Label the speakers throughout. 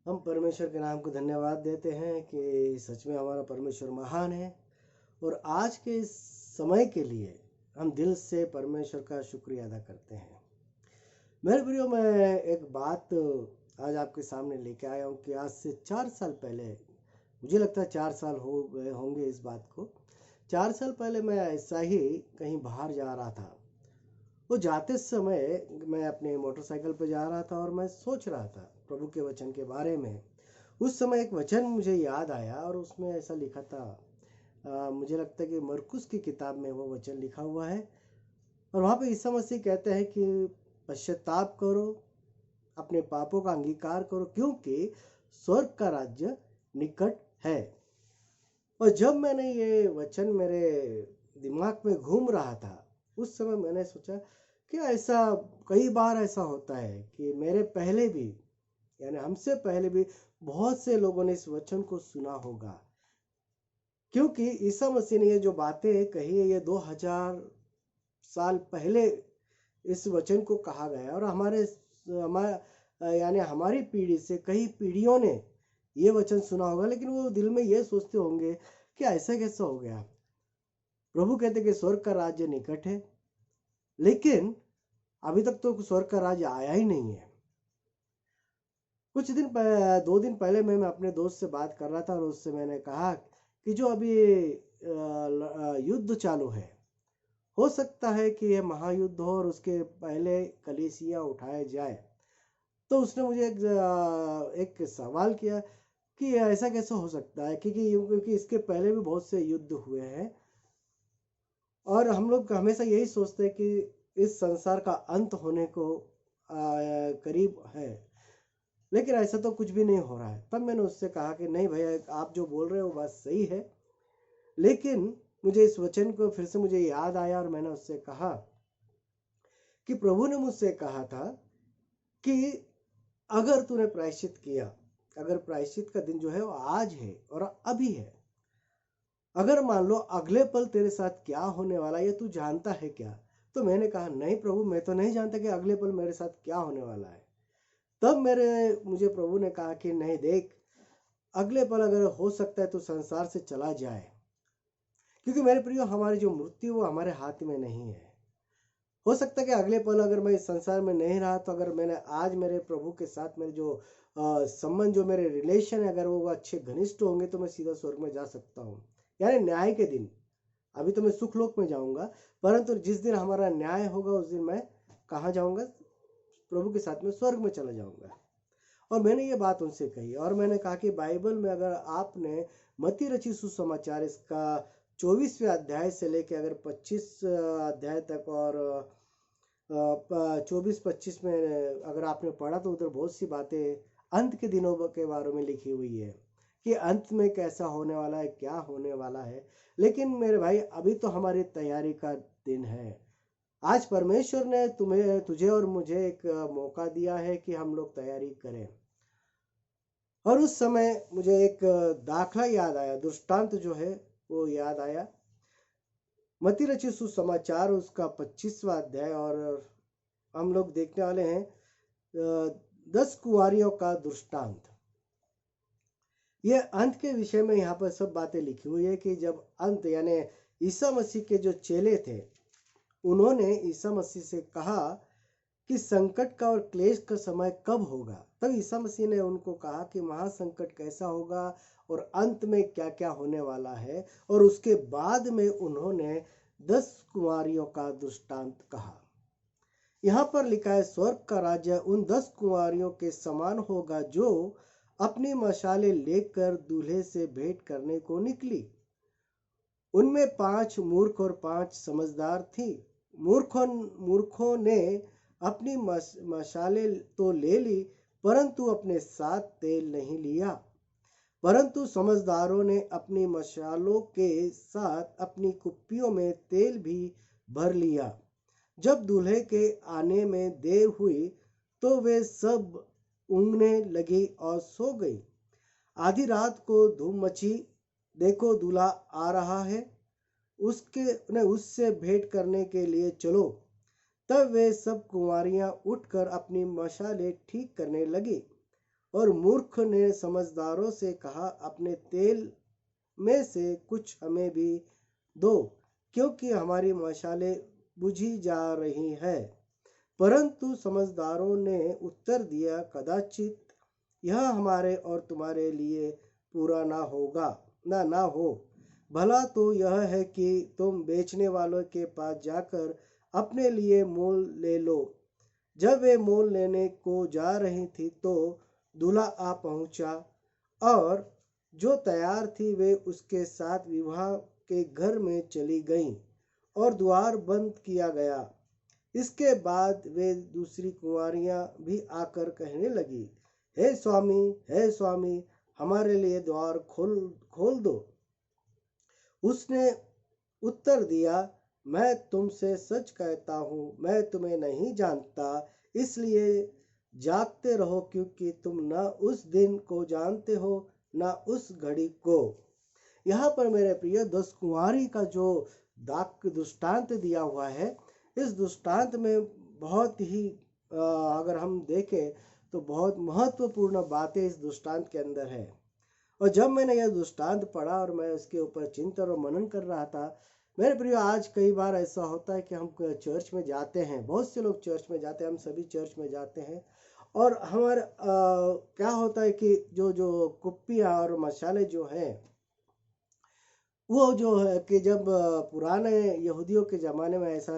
Speaker 1: हम परमेश्वर के नाम को धन्यवाद देते हैं कि सच में हमारा परमेश्वर महान है। और आज के इस समय के लिए हम दिल से परमेश्वर का शुक्रिया अदा करते हैं। मेरे प्रियो, मैं एक बात आज आपके सामने लेके आया हूँ कि आज से 4 साल पहले, मुझे लगता है 4 साल हो गए होंगे इस बात को। 4 साल पहले मैं ऐसा ही कहीं बाहर जा रहा था। वो जाते समय मैं अपने मोटरसाइकिल पर जा रहा था और मैं सोच रहा था प्रभु के वचन के बारे में। उस समय एक वचन मुझे याद आया और उसमें ऐसा लिखा था, मुझे लगता है कि मरकुस की किताब में वो वचन लिखा हुआ है। और वहाँ पे ईसा मसीह कहते हैं कि पश्चाताप करो, अपने पापों का अंगीकार करो, क्योंकि स्वर्ग का राज्य निकट है। और जब मैंने ये वचन मेरे दिमाग में घूम रहा था, उस समय मैंने सोचा कि ऐसा कई बार ऐसा होता है कि मेरे पहले भी, यानी हमसे पहले भी बहुत से लोगों ने इस वचन को सुना होगा। क्योंकि ईसा मसीह ने ये जो बातें कही है, ये 2000 साल पहले इस वचन को कहा गया। और यानी हमारी पीढ़ी से कई पीढ़ियों ने ये वचन सुना होगा, लेकिन वो दिल में ये सोचते होंगे कि ऐसा कैसा हो गया। प्रभु कहते कि स्वर्ग का राज्य निकट है, लेकिन अभी तक तो स्वर्ग का राज्य आया ही नहीं है। कुछ दिन 2 दिन पहले मैं अपने दोस्त से बात कर रहा था और उससे मैंने कहा कि जो अभी युद्ध चालू है, हो सकता है कि यह महायुद्ध हो और उसके पहले कलीसिया उठाए जाए। तो उसने मुझे एक सवाल किया कि ऐसा कैसे हो सकता है, क्योंकि इसके पहले भी बहुत से युद्ध हुए हैं और हम लोग हमेशा यही सोचते हैं कि इस संसार का अंत होने को करीब है, लेकिन ऐसा तो कुछ भी नहीं हो रहा है। तब मैंने उससे कहा कि नहीं भैया, आप जो बोल रहे हो बात सही है, लेकिन मुझे इस वचन को फिर से मुझे याद आया और मैंने उससे कहा कि प्रभु ने मुझसे कहा था कि अगर तूने प्रायश्चित किया, अगर प्रायश्चित का दिन जो है वो आज है और अभी है, अगर मान लो अगले पल तेरे साथ क्या होने वाला है ये तू जानता है क्या? तो मैंने कहा नहीं प्रभु, मैं तो नहीं जानता कि अगले पल मेरे साथ क्या होने वाला है। तब मुझे प्रभु ने कहा कि नहीं देख, अगले पल अगर हो सकता है तो संसार से चला जाए, क्योंकि मेरे प्रियो हमारी जो मृत्यु वो हमारे हाथ में नहीं है। हो सकता है कि अगले पल अगर मैं इस संसार में नहीं रहा, तो अगर मैंने आज मेरे प्रभु के साथ मेरे जो संबंध, जो मेरे रिलेशन है, अगर वो अच्छे घनिष्ठ होंगे तो मैं सीधा स्वर्ग में जा सकता हूँ, यानी न्याय के दिन। अभी तो मैं सुखलोक में जाऊंगा, परंतु जिस दिन हमारा न्याय होगा उस दिन मैं कहाँ जाऊंगा? प्रभु के साथ में स्वर्ग में चला जाऊंगा। और मैंने ये बात उनसे कही और मैंने कहा कि बाइबल में अगर आपने मत्ती रची सुसमाचार इसका 24वें अध्याय से लेके अगर 25 अध्याय तक और 24-25 में अगर आपने पढ़ा, तो उधर बहुत सी बातें अंत के दिनों के बारे में लिखी हुई है कि अंत में कैसा होने वाला है, क्या होने वाला है। लेकिन मेरे भाई, अभी तो हमारी तैयारी का दिन है। आज परमेश्वर ने तुझे और मुझे एक मौका दिया है कि हम लोग तैयारी करें। और उस समय मुझे एक दाखला याद आया, दृष्टांत जो है वो याद आया। मत्ती रचित सुसमाचार उसका 25वां अध्याय, और हम लोग देखने वाले हैं 10 कुंवारियों का दृष्टांत। ये अंत के विषय में यहाँ पर सब बातें लिखी हुई है कि जब अंत, यानी ईसा मसीह के जो चेले थे, उन्होंने ईसा मसीह से कहा कि संकट का और क्लेश का समय कब होगा। तब ईसा मसीह ने उनको कहा कि महासंकट कैसा होगा और अंत में क्या क्या होने वाला है। और उसके बाद में उन्होंने 10 कुंवारियों का दृष्टांत कहा। यहाँ पर लिखा है, स्वर्ग का राज्य उन 10 कुंवारियों के समान होगा जो अपनी मशालें लेकर दूल्हे से भेंट करने को निकली। उनमें 5 मूर्ख और 5 समझदार थी। मूर्खों ने अपनी मशालें तो ले ली, परंतु अपने साथ तेल नहीं लिया। परंतु समझदारों ने अपनी मशालों के साथ अपनी कुप्पियों में तेल भी भर लिया। जब दूल्हे के आने में देर हुई तो वे सब ऊँघने लगी और सो गई। आधी रात को धूम मची, देखो दूल्हा आ रहा है, उससे भेंट करने के लिए चलो। तब वे सब कुंवारियां उठकर अपनी मशालें ठीक करने लगी। और मूर्ख ने समझदारों से कहा, अपने तेल में से कुछ हमें भी दो, क्योंकि हमारी मशालें बुझी जा रही है। परंतु समझदारों ने उत्तर दिया, कदाचित यह हमारे और तुम्हारे लिए पूरा ना हो। भला तो यह है कि तुम बेचने वालों के पास जाकर अपने लिए मोल ले लो। जब वे मोल लेने को जा रही थी तो दूल्हा आ पहुंचा, और जो तैयार थी वे उसके साथ विवाह के घर में चली गईं, और द्वार बंद किया गया। इसके बाद वे दूसरी कुंवारियां भी आकर कहने लगी, हे स्वामी, हमारे लिए द्वार खोल दो। उसने उत्तर दिया, मैं तुमसे सच कहता हूँ, मैं तुम्हें नहीं जानता। इसलिए जागते रहो, क्योंकि तुम न उस दिन को जानते हो न उस घड़ी को। यहाँ पर मेरे प्रिय 10 कुंवारी का जो दृष्टांत दिया हुआ है, इस दृष्टांत में बहुत ही अगर हम देखें तो बहुत महत्वपूर्ण बातें इस दृष्टांत के अंदर है। और जब मैंने यह दृष्टांत पढ़ा और मैं उसके ऊपर चिंतन और मनन कर रहा था, मेरे प्रिय आज कई बार ऐसा होता है कि हम चर्च में जाते हैं, बहुत से लोग चर्च में जाते हैं, हम सभी चर्च में जाते हैं, और हमारे क्या होता है कि जो कुप्पियाँ और मशाले जो हैं, वो जो है कि जब पुराने यहूदियों के ज़माने में ऐसा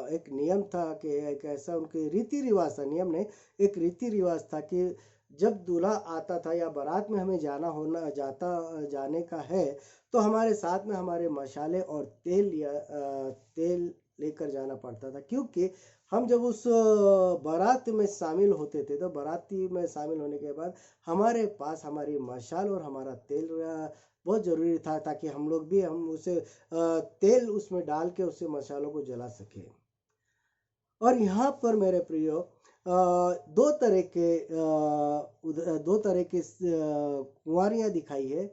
Speaker 1: एक नियम था कि एक ऐसा उनके रीति रिवाज था, नियम नहीं, एक रीति रिवाज था कि जब दूल्हा आता था या बारात में हमें जाने का है, तो हमारे साथ में हमारे मशाले और तेल लेकर जाना पड़ता था। क्योंकि हम जब उस बारात में शामिल होते थे, तो बाराती में शामिल होने के बाद हमारे पास हमारी मशाल और हमारा तेल बहुत ज़रूरी था, ताकि हम लोग भी हम उसे तेल उसमें डाल के उससे मसालों को जला सके। और यहाँ पर मेरे प्रियो दो तरह के कुंवारियाँ दिखाई है।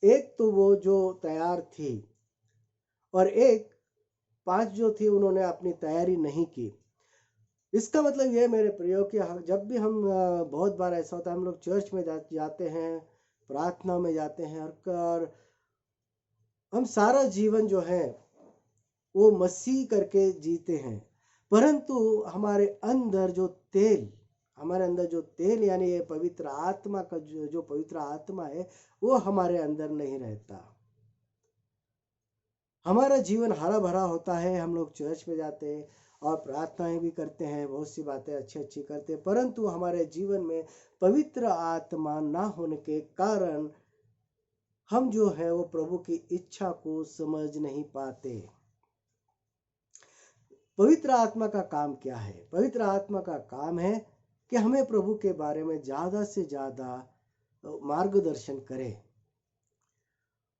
Speaker 1: एक तो वो जो तैयार थी, और एक 5 जो थी उन्होंने अपनी तैयारी नहीं की। इसका मतलब ये मेरे प्रियो कि जब भी हम बहुत बार ऐसा होता है, हम लोग चर्च में जाते हैं, प्रार्थना में जाते हैं, और हम सारा जीवन जो है वो मसीह करके जीते हैं, परंतु हमारे अंदर जो तेल यानी ये पवित्र आत्मा का जो पवित्र आत्मा है, वो हमारे अंदर नहीं रहता। हमारा जीवन हरा भरा होता है, हम लोग चर्च में जाते हैं और प्रार्थनाएं भी करते हैं, बहुत सी बातें अच्छी करते हैं, परंतु हमारे जीवन में पवित्र आत्मा ना होने के कारण हम जो है वो प्रभु की इच्छा को समझ नहीं पाते। पवित्र आत्मा का काम क्या है? पवित्र आत्मा का काम है कि हमें प्रभु के बारे में ज़्यादा से ज़्यादा मार्गदर्शन करे।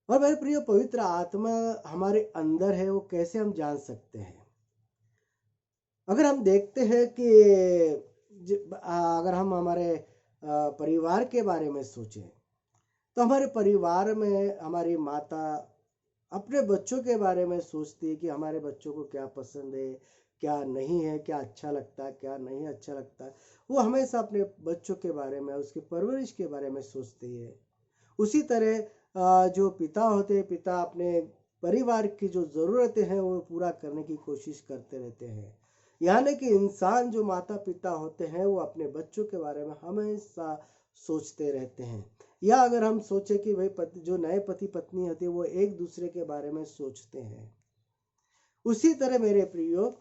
Speaker 1: और मेरे प्रिय, पवित्र आत्मा हमारे अंदर है, वो कैसे हम जान सकते हैं? अगर हम देखते हैं कि अगर हम हमारे परिवार के बारे में सोचें, तो हमारे परिवार में हमारी माता अपने बच्चों के बारे में सोचती है कि हमारे बच्चों को क्या पसंद है, क्या नहीं है, क्या अच्छा लगता है, क्या नहीं अच्छा लगता है। वो हमेशा अपने बच्चों के बारे में, उसकी परवरिश के बारे में सोचती है। उसी तरह जो पिता होते हैं, पिता अपने परिवार की जो ज़रूरतें हैं वो पूरा करने की कोशिश करते रहते हैं। यानी कि इंसान जो माता पिता होते हैं, वो अपने बच्चों के बारे में हमेशा सोचते रहते हैं। या अगर हम सोचें कि भाई जो नए पति पत्नी होते हैं, वो एक दूसरे के बारे में सोचते हैं। उसी तरह मेरे प्रियो,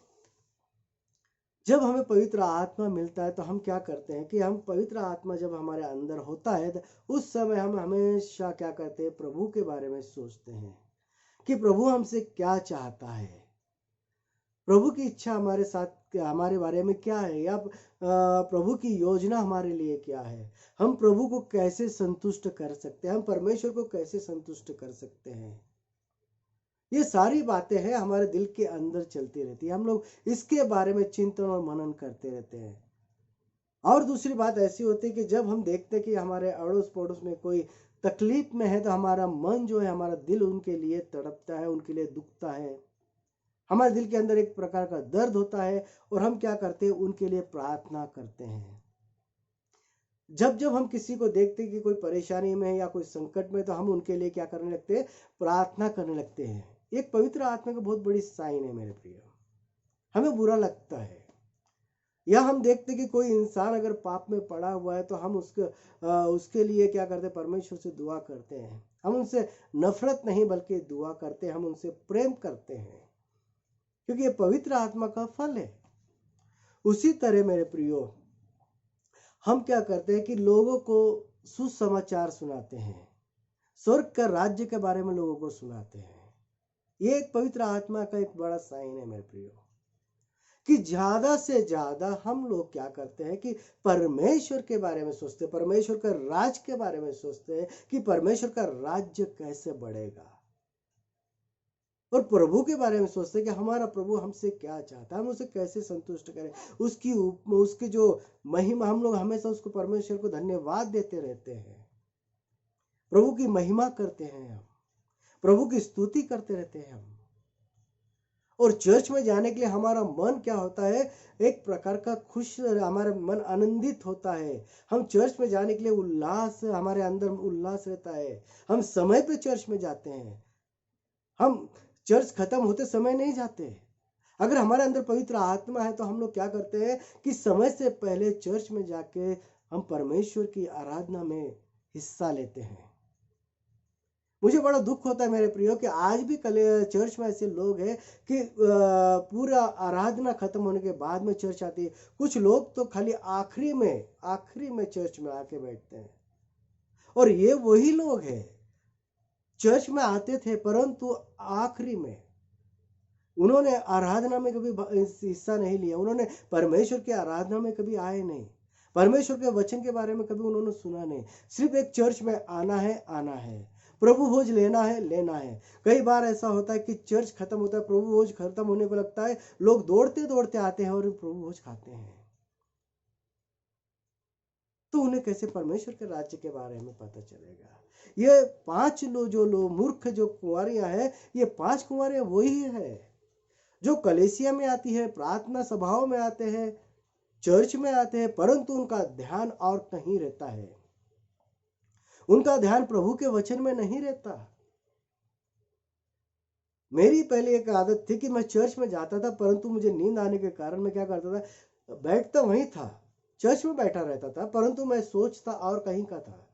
Speaker 1: जब हमें पवित्र आत्मा मिलता है तो हम क्या करते हैं कि हम पवित्र आत्मा जब हमारे अंदर होता है तो उस समय हम हमेशा क्या करते हैं, प्रभु के बारे में सोचते हैं कि प्रभु हमसे क्या चाहता है, प्रभु की इच्छा हमारे साथ हमारे बारे में क्या है, या प्रभु की योजना हमारे लिए क्या है, हम प्रभु को कैसे संतुष्ट कर सकते हैं, हम परमेश्वर को कैसे संतुष्ट कर सकते हैं। ये सारी बातें हैं हमारे दिल के अंदर चलती रहती है, हम लोग इसके बारे में चिंतन और मनन करते रहते हैं। और दूसरी बात ऐसी होती है कि जब हम देखते हैं कि हमारे अड़ोस पड़ोस में कोई तकलीफ में है, तो हमारा मन जो है, हमारा दिल उनके लिए तड़पता है, उनके लिए दुखता है, हमारे दिल के अंदर एक प्रकार का दर्द होता है, और हम क्या करते हैं, उनके लिए प्रार्थना करते हैं। जब जब हम किसी को देखते हैं कि कोई परेशानी में है या कोई संकट में, तो हम उनके लिए क्या करने लगते हैं? प्रार्थना करने लगते हैं। एक पवित्र आत्मा की बहुत बड़ी साइन है मेरे प्रिय। हमें बुरा लगता है, या हम देखते कि कोई इंसान अगर पाप में पड़ा हुआ है तो हम उसके लिए क्या करते हैं? परमेश्वर से दुआ करते हैं। हम उनसे नफरत नहीं बल्कि दुआ करते हैं, हम उनसे प्रेम करते हैं, क्योंकि ये पवित्र आत्मा का फल है। उसी तरह मेरे प्रियो, हम क्या करते हैं कि लोगों को सुसमाचार सुनाते हैं, स्वर्ग का राज्य के बारे में लोगों को सुनाते हैं। ये एक पवित्र आत्मा का एक बड़ा साइन है मेरे प्रियो, कि ज्यादा से ज्यादा हम लोग क्या करते हैं कि परमेश्वर के बारे में सोचते हैं, परमेश्वर का राज के बारे में सोचते हैं कि परमेश्वर का राज्य कैसे बढ़ेगा, और प्रभु के बारे में सोचते हैं कि हमारा प्रभु हमसे क्या चाहता है, हम उसे कैसे संतुष्ट करें। उसकी जो महिमा, हम लोग हमेशा उसको, परमेश्वर को धन्यवाद देते रहते हैं, प्रभु की महिमा करते हैं, हम प्रभु की स्तुति करते रहते हैं हम। और चर्च में जाने के लिए हमारा मन क्या होता है? एक प्रकार का खुश, हमारा मन आनंदित होता है। हम चर्च में जाने के लिए उल्लास, हमारे अंदर उल्लास रहता है। हम समय पे चर्च में जाते हैं, हम चर्च खत्म होते समय नहीं जाते। अगर हमारे अंदर पवित्र आत्मा है तो हम लोग क्या करते हैं कि समय से पहले चर्च में जाके हम परमेश्वर की आराधना में हिस्सा लेते हैं। मुझे बड़ा दुख होता है मेरे प्रियो कि आज भी चर्च में ऐसे लोग हैं कि पूरा आराधना खत्म होने के बाद में चर्च आती है। कुछ लोग तो खाली आखिरी में चर्च में आके बैठते हैं, और ये वही लोग हैं चर्च में आते थे परंतु आखिरी में उन्होंने आराधना में कभी हिस्सा नहीं लिया, उन्होंने परमेश्वर की आराधना में कभी आए नहीं, परमेश्वर के वचन के बारे में कभी उन्होंने सुना नहीं। सिर्फ एक चर्च में आना है, प्रभु भोज लेना है। कई बार ऐसा होता है कि चर्च खत्म होता है, प्रभु भोज खत्म होने को लगता है, लोग दौड़ते दौड़ते आते हैं और प्रभु भोज खाते हैं। तो उन्हें कैसे परमेश्वर के राज्य के बारे में पता चलेगा? ये 5 मूर्ख जो कुंवारियां हैं, ये 5 कुंवारियां वही है जो कलीसिया में आती है, प्रार्थना सभाओं में आते हैं, चर्च में आते हैं, परंतु उनका ध्यान और कहीं रहता है। उनका ध्यान प्रभु के वचन में नहीं रहता। मेरी पहले एक आदत थी कि मैं चर्च में जाता था, परंतु मुझे नींद आने के कारण मैं क्या करता था, बैठता वहीं था, चर्च में बैठा रहता था, परंतु मैं सोचता और कहीं का था।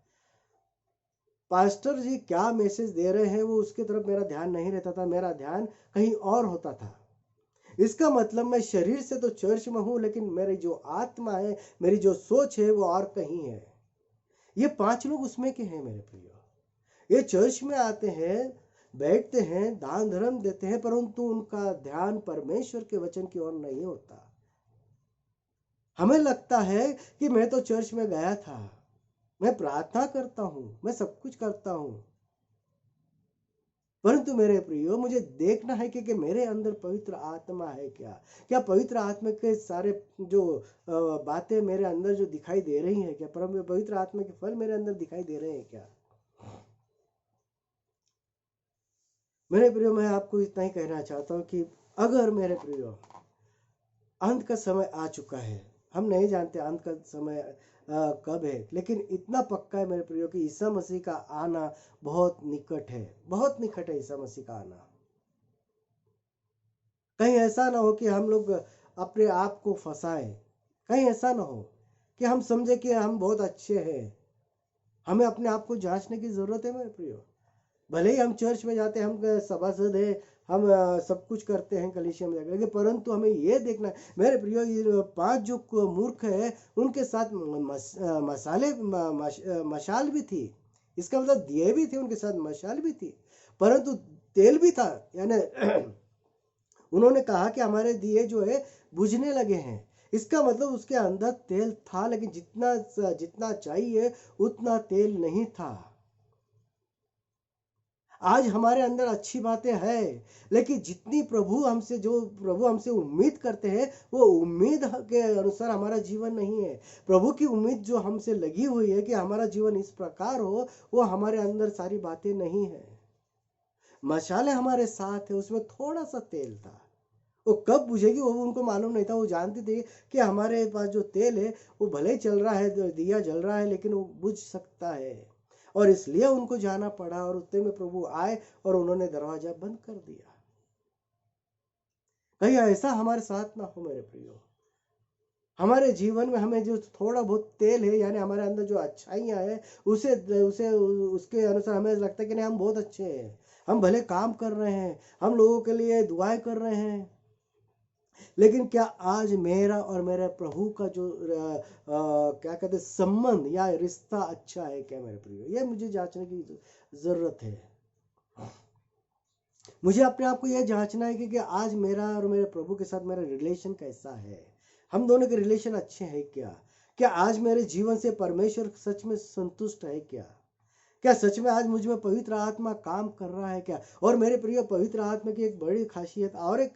Speaker 1: पास्टर जी क्या मैसेज दे रहे हैं वो उसके तरफ मेरा ध्यान नहीं रहता था, मेरा ध्यान कहीं और होता था। इसका मतलब मैं शरीर से तो चर्च में हूं, लेकिन मेरी जो आत्मा है, मेरी जो सोच है वो और कहीं है। ये 5 लोग उसमें के हैं मेरे प्रियो। ये चर्च में आते हैं, बैठते हैं, दान धर्म देते हैं, परंतु उनका ध्यान परमेश्वर के वचन की ओर नहीं होता। हमें लगता है कि मैं तो चर्च में गया था, मैं प्रार्थना करता हूं, मैं सब कुछ करता हूं, परंतु मेरे प्रियो मुझे देखना है कि मेरे अंदर पवित्र आत्मा है क्या पवित्र आत्मा के सारे जो बातें मेरे अंदर जो दिखाई दे रही हैं, क्या पवित्र आत्मा के फल मेरे अंदर दिखाई दे रहे हैं क्या? मेरे प्रियो, मैं आपको इतना ही कहना चाहता हूं कि अगर मेरे प्रियो अंत का समय आ चुका है, हम नहीं जानते अंत का समय कब है, लेकिन इतना पक्का है मेरे प्रियो कि ईसा मसीह का आना बहुत निकट है, बहुत निकट है ईसा मसीह का आना। कहीं ऐसा ना हो कि हम लोग अपने आप को फंसाएं, कहीं ऐसा ना हो कि हम समझे कि हम बहुत अच्छे हैं। हमें अपने आप को जांचने की जरूरत है मेरे प्रियो। भले ही हम चर्च में जाते हैं, हम सभासद है, हम सब कुछ करते हैं कलीसिया में जाकर, परंतु हमें ये देखना है मेरे प्रियो, ये 5 जो मूर्ख है उनके साथ मशाल भी थी। इसका मतलब दिए भी थे, उनके साथ मशाल भी थी, परंतु तेल भी था। यानी उन्होंने कहा कि हमारे दिए जो है बुझने लगे हैं। इसका मतलब उसके अंदर तेल था, लेकिन जितना चाहिए उतना तेल नहीं था। आज हमारे अंदर अच्छी बातें हैं, लेकिन जितनी प्रभु हमसे उम्मीद करते हैं, वो उम्मीद के अनुसार हमारा जीवन नहीं है। प्रभु की उम्मीद जो हमसे लगी हुई है कि हमारा जीवन इस प्रकार हो, वो हमारे अंदर सारी बातें नहीं है। मशाले हमारे साथ है, उसमें थोड़ा सा तेल था, वो कब बुझेगी वो उनको मालूम नहीं था। वो जानते थे कि हमारे पास जो तेल है वो भले ही चल रहा है, दिया जल रहा है, लेकिन वो बुझ सकता है, और इसलिए उनको जाना पड़ा। और उतने में प्रभु आए और उन्होंने दरवाजा बंद कर दिया। कहीं ऐसा हमारे साथ ना हो मेरे प्रियो। हमारे जीवन में हमें जो थोड़ा बहुत तेल है, यानी हमारे अंदर जो अच्छाइयाँ है, उसे उसे उसके अनुसार हमें लगता है कि नहीं हम बहुत अच्छे हैं, हम भले काम कर रहे हैं, हम लोगों के लिए दुआएं कर रहे हैं, लेकिन क्या आज मेरा और मेरे प्रभु का जो क्या कहते हैं संबंध या रिश्ता अच्छा है क्या मेरे प्रियो? ये मुझे जांचने की जरूरत है। मुझे अपने आप को यह जांचना है कि आज मेरा और मेरे प्रभु के साथ मेरा रिलेशन कैसा है। हम दोनों के रिलेशन अच्छे हैं क्या? क्या आज मेरे जीवन से परमेश्वर सच में संतुष्ट है क्या? क्या सच में आज मुझ में पवित्र आत्मा काम कर रहा है क्या? और मेरे प्रिय, पवित्र आत्मा की एक बड़ी खासियत और एक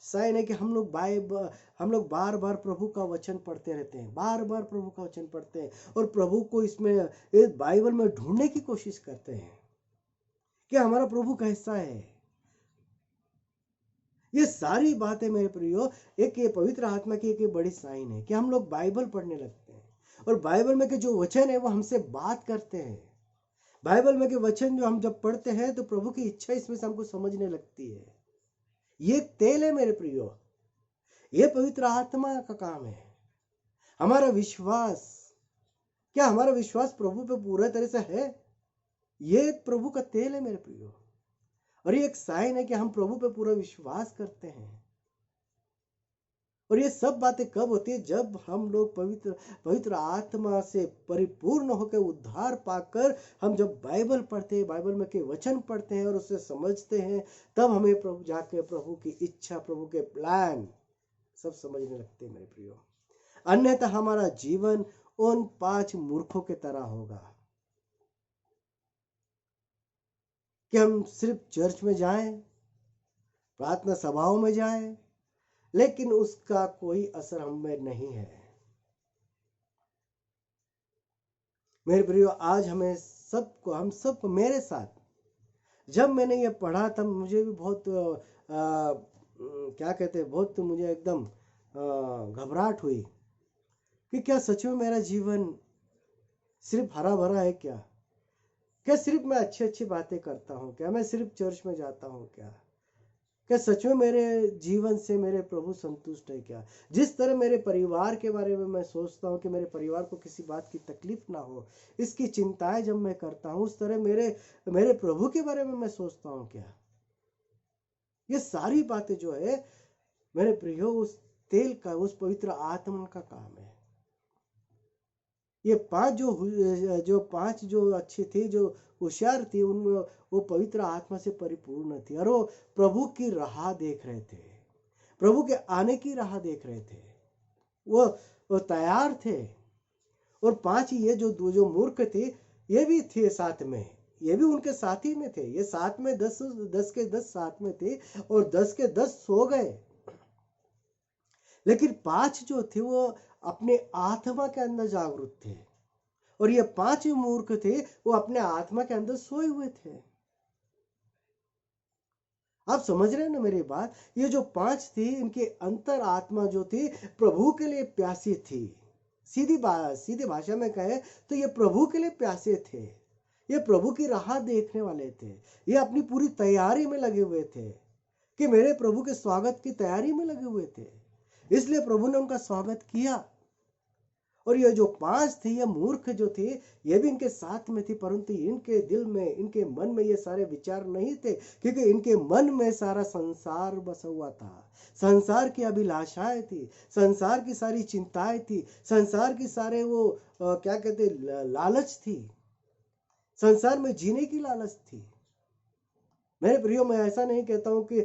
Speaker 1: साइन है कि हम लोग बार बार प्रभु का वचन पढ़ते रहते हैं, बार बार प्रभु का वचन पढ़ते हैं, और प्रभु को इसमें इस बाइबल में ढूंढने की कोशिश करते हैं कि हमारा प्रभु कैसा है। ये सारी बातें मेरे प्रियो, एक ये पवित्र आत्मा की एक बड़ी साइन है कि हम लोग बाइबल पढ़ने लगते हैं, और बाइबल में के जो वचन है वो हमसे बात करते हैं। बाइबल में के वचन जो हम जब पढ़ते हैं तो प्रभु की इच्छा इसमें से हमको समझने लगती है। ये तेल है मेरे प्रियो, ये पवित्र आत्मा का काम है। हमारा विश्वास, क्या हमारा विश्वास प्रभु पे पूरा तरह से है? ये प्रभु का तेल है मेरे प्रियो, और ये एक साइन है कि हम प्रभु पे पूरा विश्वास करते हैं। और ये सब बातें कब होती है? जब हम लोग पवित्र आत्मा से परिपूर्ण होकर उद्धार पाकर हम जब बाइबल पढ़ते हैं, बाइबल में के वचन पढ़ते हैं और उसे समझते हैं, तब हमें प्रभु जाके प्रभु की इच्छा, प्रभु के प्लान सब समझने लगते हैं मेरे प्रियो। अन्यथा हमारा जीवन उन 5 मूर्खों के तरह होगा कि हम सिर्फ चर्च में जाएं, प्रार्थना सभाओं में जाएं, लेकिन उसका कोई असर हम में नहीं है। मेरे प्रियो, आज हम सबको मेरे साथ जब मैंने ये पढ़ा तब मुझे भी बहुत क्या कहते हैं, बहुत मुझे एकदम घबराहट हुई कि क्या सच में मेरा जीवन सिर्फ हरा भरा है क्या? क्या सिर्फ मैं अच्छी अच्छी बातें करता हूँ क्या? मैं सिर्फ चर्च में जाता हूँ क्या? क्या सच में मेरे जीवन से मेरे प्रभु संतुष्ट है क्या? जिस तरह मेरे परिवार के बारे में मैं सोचता हूँ कि मेरे परिवार को किसी बात की तकलीफ ना हो, इसकी चिंताएं जब मैं करता हूँ, उस तरह मेरे प्रभु के बारे में मैं सोचता हूँ क्या? ये सारी बातें जो है मेरे प्रियो, उस तेल का, उस पवित्र आत्मा का काम है। ये 5 जो अच्छी थी, जो होशियार थी, उन वो पवित्र आत्मा से परिपूर्ण थी, और वो प्रभु की राह देख रहे थे, प्रभु के आने की राह देख रहे थे, वो तैयार थे। और 5 ये जो मूर्ख थे, ये भी थे साथ में, ये भी उनके साथी में थे। ये साथ में 10 के 10 साथ में थे, और 10 के 10 सो गए, लेकिन 5 जो थे वो अपने आत्मा के अंदर जागरूक थे, और ये 5 मूर्ख थे, वो अपने आत्मा के अंदर सोए हुए थे। आप समझ रहे हैं ना मेरी बात? ये जो 5 थी, इनकी अंतर आत्मा जो थी प्रभु के लिए प्यासी थी। सीधी भाषा में कहे तो ये प्रभु के लिए प्यासे थे, ये प्रभु की राह देखने वाले थे, ये अपनी पूरी तैयारी में लगे हुए थे कि मेरे प्रभु के स्वागत की तैयारी में लगे हुए थे, इसलिए प्रभु ने उनका स्वागत किया। और ये जो 5 थे, ये मूर्ख जो थे, ये भी इनके साथ में थी, परंतु इनके दिल में, इनके मन में ये सारे विचार नहीं थे, क्योंकि इनके मन में सारा संसार बसा हुआ था, संसार की अभिलाषाएं थी, संसार की सारी चिंताएं थी, संसार की सारे वो क्या कहते लालच थी, संसार में जीने की लालच थी। मेरे प्रियो, मैं ऐसा नहीं कहता हूं कि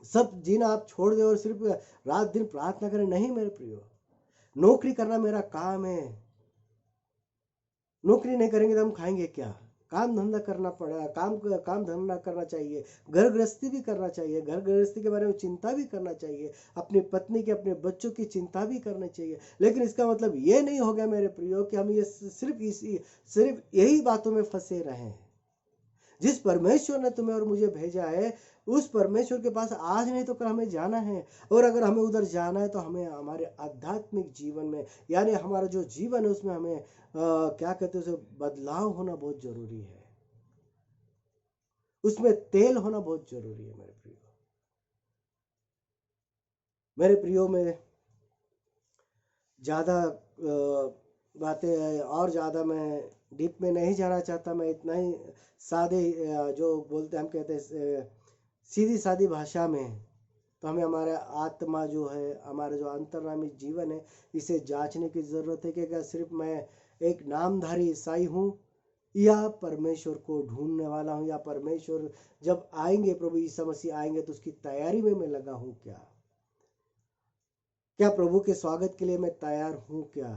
Speaker 1: सब जीना आप छोड़ दे और सिर्फ रात दिन प्रार्थना करें, नहीं मेरे प्रियो। नौकरी करना मेरा काम है, नौकरी नहीं करेंगे तो हम खाएंगे क्या? काम धंधा करना पड़ा, काम धंधा करना चाहिए, घर गृहस्थी भी करना चाहिए, घर गृहस्थी के बारे में चिंता भी करना चाहिए, अपनी पत्नी की, अपने बच्चों की चिंता भी करनी चाहिए। लेकिन इसका मतलब ये नहीं हो गया मेरे प्रियो कि हम ये सिर्फ यही बातों में फंसे रहें। जिस परमेश्वर ने तुम्हें और मुझे भेजा है, उस परमेश्वर के पास आज नहीं तो कल हमें जाना है। और अगर हमें उधर जाना है तो हमें हमारे आध्यात्मिक जीवन में, यानी हमारा जो जीवन है उसमें हमें क्या कहते हैं, उसे बदलाव होना बहुत जरूरी है। उसमें तेल होना बहुत जरूरी है। मेरे प्रियो में ज़्यादा बातें और ज़्यादा मैं डीप में नहीं जाना चाहता। मैं इतना ही सादे जो बोलते हम कहते हैं सीधी सादी भाषा में, तो हमें हमारा आत्मा जो है, हमारा जो अंतर्यामी जीवन है, इसे जांचने की ज़रूरत है कि क्या सिर्फ मैं एक नामधारी ईसाई हूँ या परमेश्वर को ढूंढने वाला हूँ, या परमेश्वर जब आएंगे, प्रभु यीशु मसीह आएंगे तो उसकी तैयारी में मैं लगा हूँ क्या प्रभु के स्वागत के लिए मैं तैयार हूँ क्या।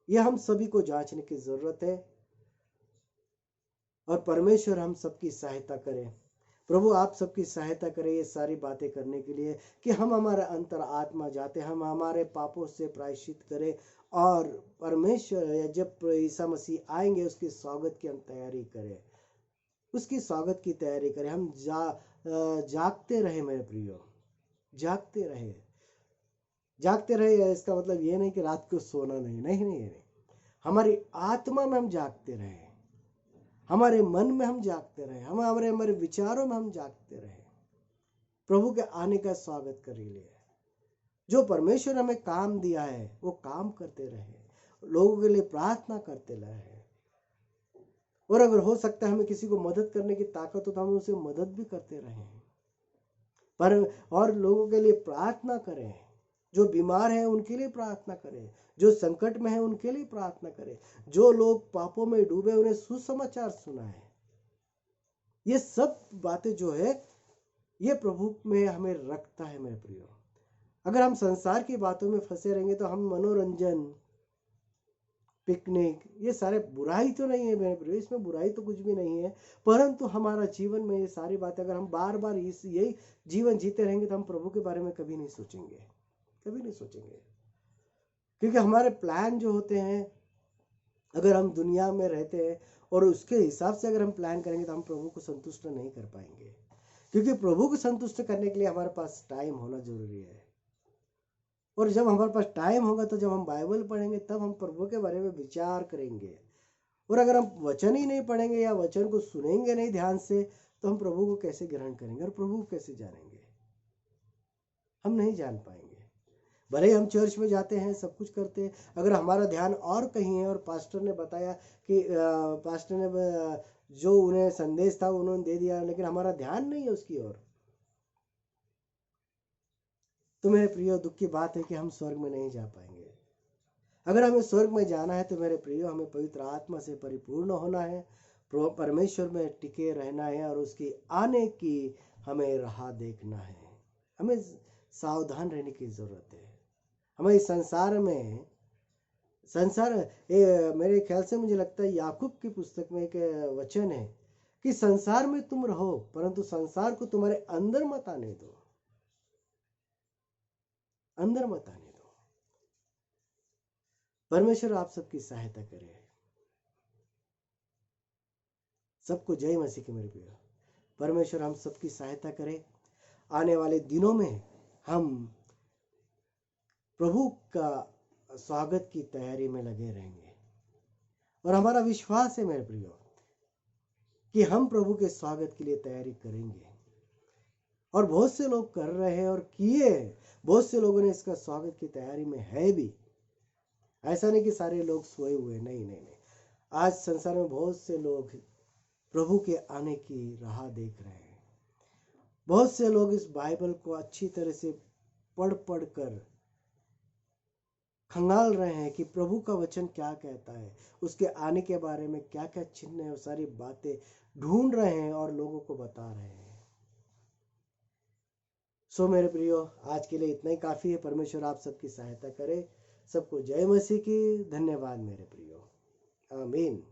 Speaker 1: यह हम सभी को जांचने की जरूरत है और परमेश्वर हम सबकी सहायता करें। प्रभु आप सबकी सहायता करें ये सारी बातें करने के लिए कि हम हमारा अंतर आत्मा जाते, हम हमारे पापों से प्रायश्चित करें और परमेश्वर जब ईसा मसीह आएंगे उसके स्वागत की हम तैयारी करें, उसकी स्वागत की तैयारी करें। हम जागते रहे मेरे प्रियो, जागते रहे। जागते रहे इसका मतलब ये नहीं कि रात को सोना नहीं, नहीं नहीं नहीं, हमारी आत्मा में हम जागते रहे, हमारे मन में हम जागते रहे, हमारे हमारे विचारों में हम जागते रहे, प्रभु के आने का स्वागत कर लिए। जो परमेश्वर हमें काम दिया है वो काम करते रहे, लोगों के लिए प्रार्थना करते रहे, और अगर हो सकता है हमें किसी को मदद करने की ताकत हो तो हम उसे मदद भी करते रहे पर, और लोगों के लिए प्रार्थना करें। जो बीमार हैं उनके लिए प्रार्थना करें, जो संकट में है उनके लिए प्रार्थना करें, जो लोग पापों में डूबे उन्हें सुसमाचार सुनाएं। ये सब बातें जो है ये प्रभु में हमें रखता है मेरे प्रियो। अगर हम संसार की बातों में फंसे रहेंगे तो हम मनोरंजन, पिकनिक, ये सारे बुराई तो नहीं है मेरे प्रियो, इसमें बुराई तो कुछ भी नहीं है, परंतु हमारा जीवन में ये सारी बातें अगर हम बार बार यही जीवन जीते रहेंगे तो हम प्रभु के बारे में कभी नहीं सोचेंगे, कभी नहीं सोचेंगे। क्योंकि हमारे प्लान जो होते हैं, अगर हम दुनिया में रहते हैं और उसके हिसाब से अगर हम प्लान करेंगे तो हम प्रभु को संतुष्ट नहीं कर पाएंगे। क्योंकि प्रभु को संतुष्ट करने के लिए हमारे पास टाइम होना जरूरी है, और जब हमारे पास टाइम होगा तो जब हम बाइबल पढ़ेंगे तब हम प्रभु के बारे में विचार करेंगे। और अगर हम वचन ही नहीं पढ़ेंगे या वचन को सुनेंगे नहीं ध्यान से तो हम प्रभु को कैसे ग्रहण करेंगे और प्रभु को कैसे जानेंगे, हम नहीं जान पाएंगे। भले ही हम चर्च में जाते हैं, सब कुछ करते हैं, अगर हमारा ध्यान और कहीं है और पास्टर ने बताया कि पास्टर ने जो उन्हें संदेश था उन्होंने दे दिया, लेकिन हमारा ध्यान नहीं है उसकी ओर, तो मेरे प्रियो दुख की बात है कि हम स्वर्ग में नहीं जा पाएंगे। अगर हमें स्वर्ग में जाना है तो मेरे प्रियो हमें पवित्र आत्मा से परिपूर्ण होना है, परमेश्वर में टिके रहना है और उसकी आने की हमें राह देखना है। हमें सावधान रहने की जरूरत है। हमें इस संसार में मेरे ख्याल से मुझे लगता है याकूब की पुस्तक में एक वचन है कि संसार में तुम रहो परंतु संसार को तुम्हारे अंदर मत आने दो, अंदर मत आने दो। परमेश्वर आप सबकी सहायता करे। सबको जय मसीह की मेरे प्रिय। परमेश्वर हम सबकी सहायता करे। आने वाले दिनों में हम प्रभु का स्वागत की तैयारी में लगे रहेंगे, और हमारा विश्वास है मेरे प्रियो कि हम प्रभु के स्वागत के लिए तैयारी करेंगे, और बहुत से लोग कर रहे हैं और किए, बहुत से लोगों ने इसका स्वागत की तैयारी में है भी। ऐसा नहीं कि सारे लोग सोए हुए, नहीं नहीं नहीं, आज संसार में बहुत से लोग प्रभु के आने की राह देख रहे हैं। बहुत से लोग इस बाइबल को अच्छी तरह से पढ़ पढ़ कर खंगाल रहे हैं कि प्रभु का वचन क्या कहता है, उसके आने के बारे में क्या क्या चिन्ह है, वो सारी बातें ढूंढ रहे हैं और लोगों को बता रहे हैं। सो मेरे प्रियो आज के लिए इतना ही काफी है। परमेश्वर आप सबकी सहायता करे। सबको जय मसीह की। धन्यवाद मेरे प्रियो। आमीन।